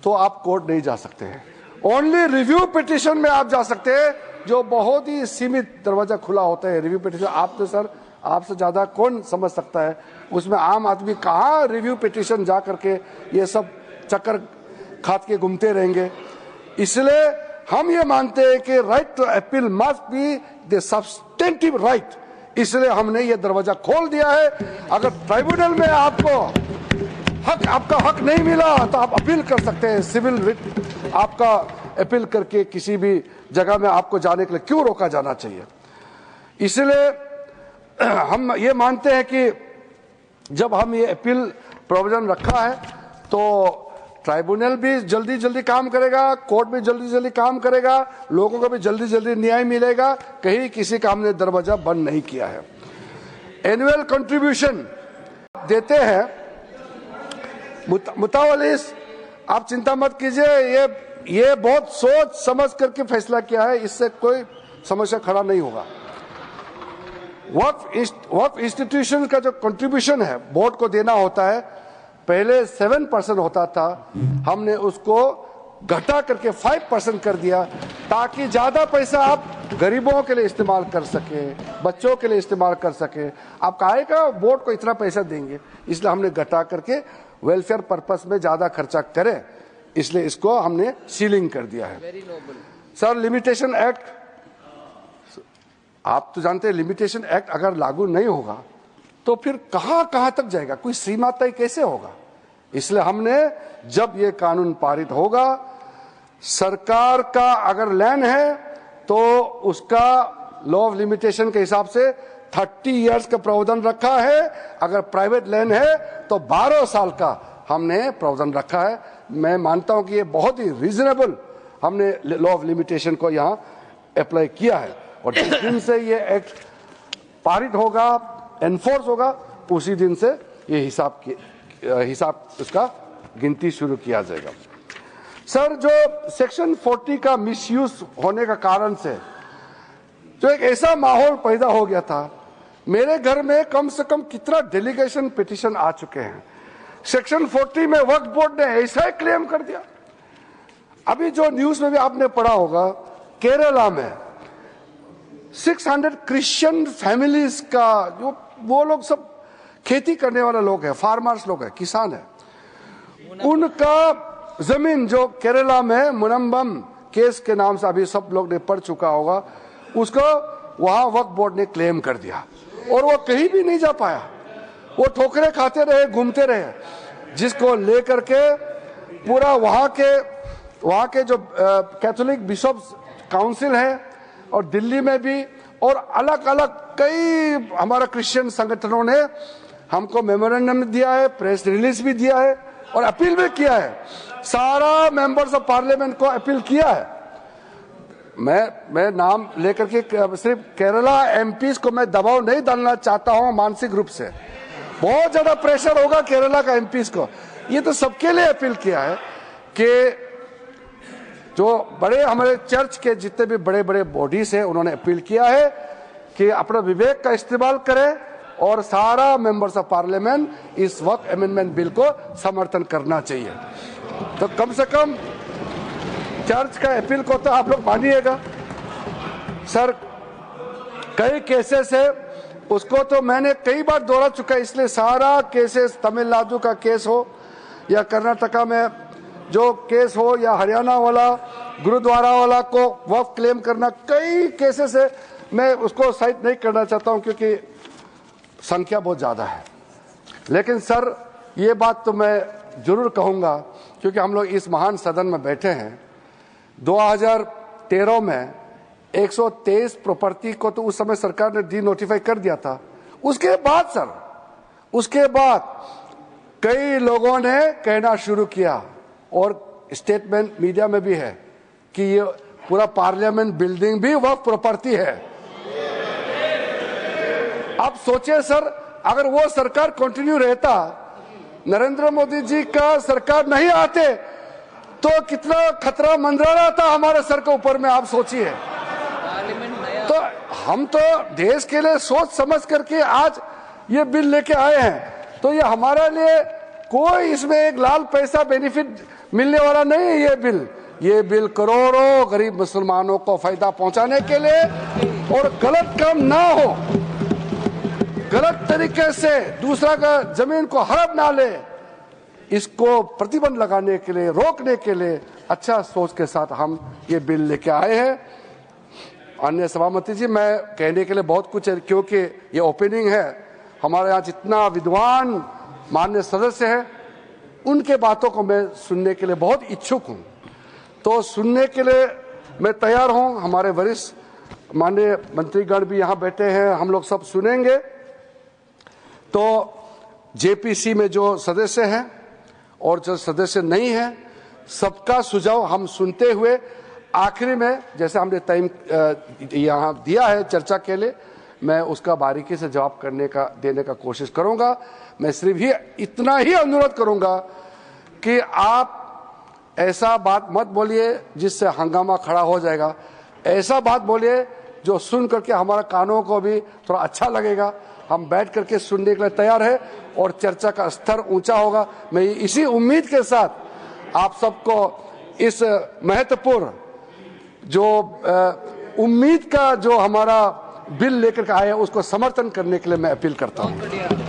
A: तो आप कोर्ट नहीं जा सकते हैं। ओनली रिव्यू पिटीशन में आप जा सकते हैं, जो बहुत ही सीमित दरवाजा खुला होता है रिव्यू पिटीशन। आप तो सर, आपसे ज्यादा कौन समझ सकता है उसमें आम आदमी कहाँ रिव्यू पिटीशन जा करके ये सब चक्कर खात के घूमते रहेंगे। इसलिए हम ये मानते हैं कि right to appeal must be the substantive right, इसलिए हमने ये दरवाजा खोल दिया है। अगर ट्राइब्यूनल में आपको आपका हक नहीं मिला तो आप अपील कर सकते हैं, सिविल रिट आपका अपील करके किसी भी जगह में आपको जाने के लिए क्यों रोका जाना चाहिए। इसलिए हम ये मानते हैं कि जब हम ये अपील प्रोविजन रखा है तो ट्राइब्यूनल भी जल्दी जल्दी काम करेगा, कोर्ट भी जल्दी जल्दी काम करेगा, लोगों को भी जल्दी जल्दी न्याय मिलेगा, कहीं किसी का हमने दरवाजा बंद नहीं किया है। एनुअल कंट्रीब्यूशन देते हैं मुतावलिस, आप चिंता मत कीजिए, ये बहुत सोच समझ करके फैसला किया है, इससे कोई समस्या खड़ा नहीं होगा। वक्फ इंस्टीट्यूशन का जो कंट्रीब्यूशन है बोर्ड को देना होता है, पहले 7% होता था, हमने उसको घटा करके 5% कर दिया, ताकि ज्यादा पैसा आप गरीबों के लिए इस्तेमाल कर सके, बच्चों के लिए इस्तेमाल कर सके। आप कहेगा बोर्ड को इतना पैसा देंगे, इसलिए हमने घटा करके वेलफेयर पर्पस में ज्यादा खर्चा करें, इसलिए इसको हमने सीलिंग कर दिया है। सर, लिमिटेशन एक्ट, आप तो जानते हैं लिमिटेशन एक्ट अगर लागू नहीं होगा तो फिर कहां तक जाएगा, कोई सीमा तय कैसे होगा। इसलिए हमने जब ये कानून पारित होगा, सरकार का अगर लैंड है तो उसका लॉ ऑफ लिमिटेशन के हिसाब से 30 इयर्स का प्रावधान रखा है, अगर प्राइवेट लैंड है तो 12 साल का हमने प्रावधान रखा है। मैं मानता हूं कि ये बहुत ही रीजनेबल हमने लॉ ऑफ लिमिटेशन को यहां अप्लाई किया है, और जिस दिन से ये एक्ट पारित होगा, एनफोर्स होगा, उसी दिन से ये हिसाब उसका गिनती शुरू किया जाएगा। सर, जो सेक्शन 40 का मिसयूज होने का कारण से जो एक ऐसा माहौल पैदा हो गया था, मेरे घर में कम से कम कितना डेलीगेशन पिटीशन आ चुके हैं। सेक्शन 40 में वक्फ बोर्ड ने ऐसा ही क्लेम कर दिया। अभी जो न्यूज में भी आपने पढ़ा होगा, केरला में 600 क्रिश्चियन फैमिलीज का, जो वो लोग सब खेती करने वाले लोग हैं, फार्मर्स लोग हैं, किसान हैं, उनका जमीन जो केरला में मुनम्बम केस के नाम से अभी सब लोग ने पढ़ चुका होगा, उसको वहां वक्फ बोर्ड ने क्लेम कर दिया और वो कहीं भी नहीं जा पाया। वो ठोकरे खाते रहे, घूमते रहे, जिसको लेकर के पूरा वहां के जो कैथोलिक बिशप्स काउंसिल है और दिल्ली में भी और अलग अलग कई हमारा क्रिश्चियन संगठनों ने हमको मेमोरेंडम दिया है, प्रेस रिलीज भी दिया है और अपील भी किया है। सारा मेंबर्स ऑफ पार्लियामेंट को अपील किया है। मैं नाम लेकर के सिर्फ केरला एमपीज को मैं दबाव नहीं डालना चाहता हूं मानसिक रूप से। बहुत ज्यादा प्रेशर होगा केरला का एमपीज को। ये तो सबके लिए अपील किया है कि जो बड़े हमारे चर्च के जितने भी बड़े बड़े बॉडीज है उन्होंने अपील किया है कि अपना विवेक का इस्तेमाल करें और सारा मेंबर्स ऑफ पार्लियामेंट इस वक्त अमेंडमेंट बिल को समर्थन करना चाहिए। तो कम से कम चर्च का अपील को तो आप लोग मानिएगा। सर कई केसेस है, उसको तो मैंने कई बार दोहरा चुका है, इसलिए सारा केसेस तमिलनाडु का केस हो या कर्नाटका में जो केस हो या हरियाणा वाला गुरुद्वारा वाला को वक्फ क्लेम करना, कई केसेस है। मैं उसको साइड नहीं करना चाहता हूं क्योंकि संख्या बहुत ज्यादा है। लेकिन सर ये बात तो मैं जरूर कहूंगा क्योंकि हम लोग इस महान सदन में बैठे हैं। 2013 में 123 प्रॉपर्टी को तो उस समय सरकार ने डी नोटिफाई कर दिया था। उसके बाद सर, उसके बाद कई लोगों ने कहना शुरू किया और स्टेटमेंट मीडिया में भी है कि ये पूरा पार्लियामेंट बिल्डिंग भी वक्फ प्रॉपर्टी है। अब सोचिए सर, अगर वो सरकार कंटिन्यू रहता, नरेंद्र मोदी जी का सरकार नहीं आते तो कितना खतरा मंडरा रहा था हमारे सर के ऊपर में, आप सोचिए। तो हम तो देश के लिए सोच समझ करके आज ये बिल लेके आए हैं, तो ये हमारे लिए कोई इसमें एक लाल पैसा बेनिफिट मिलने वाला नहीं है। ये बिल करोड़ों गरीब मुसलमानों को फायदा पहुंचाने के लिए और गलत काम ना हो, गलत तरीके से दूसरा का जमीन को हड़प ना ले, इसको प्रतिबंध लगाने के लिए, रोकने के लिए अच्छा सोच के साथ हम ये बिल लेके आए हैं। अन्य सभापति जी, मैं कहने के लिए बहुत कुछ है क्योंकि ये ओपनिंग है। हमारे यहाँ जितना विद्वान माननीय सदस्य है उनके बातों को मैं सुनने के लिए बहुत इच्छुक हूँ, तो सुनने के लिए मैं तैयार हूँ। हमारे वरिष्ठ माननीय मंत्रीगण भी यहाँ बैठे हैं, हम लोग सब सुनेंगे। तो जेपीसी में जो सदस्य हैं और जो सदस्य नहीं है, सबका सुझाव हम सुनते हुए आखिरी में जैसे हमने टाइम यहाँ दिया है चर्चा के लिए, मैं उसका बारीकी से जवाब देने का कोशिश करूंगा। मैं सिर्फ ही इतना ही अनुरोध करूंगा कि आप ऐसा बात मत बोलिए जिससे हंगामा खड़ा हो जाएगा। ऐसा बात बोलिए जो सुन करके हमारा कानों को भी थोड़ा अच्छा लगेगा। हम बैठ करके सुनने के लिए तैयार है और चर्चा का स्तर ऊंचा होगा। मैं इसी उम्मीद के साथ आप सबको इस महत्वपूर्ण जो उम्मीद का जो हमारा बिल लेकर के आए उसको समर्थन करने के लिए मैं अपील करता हूं।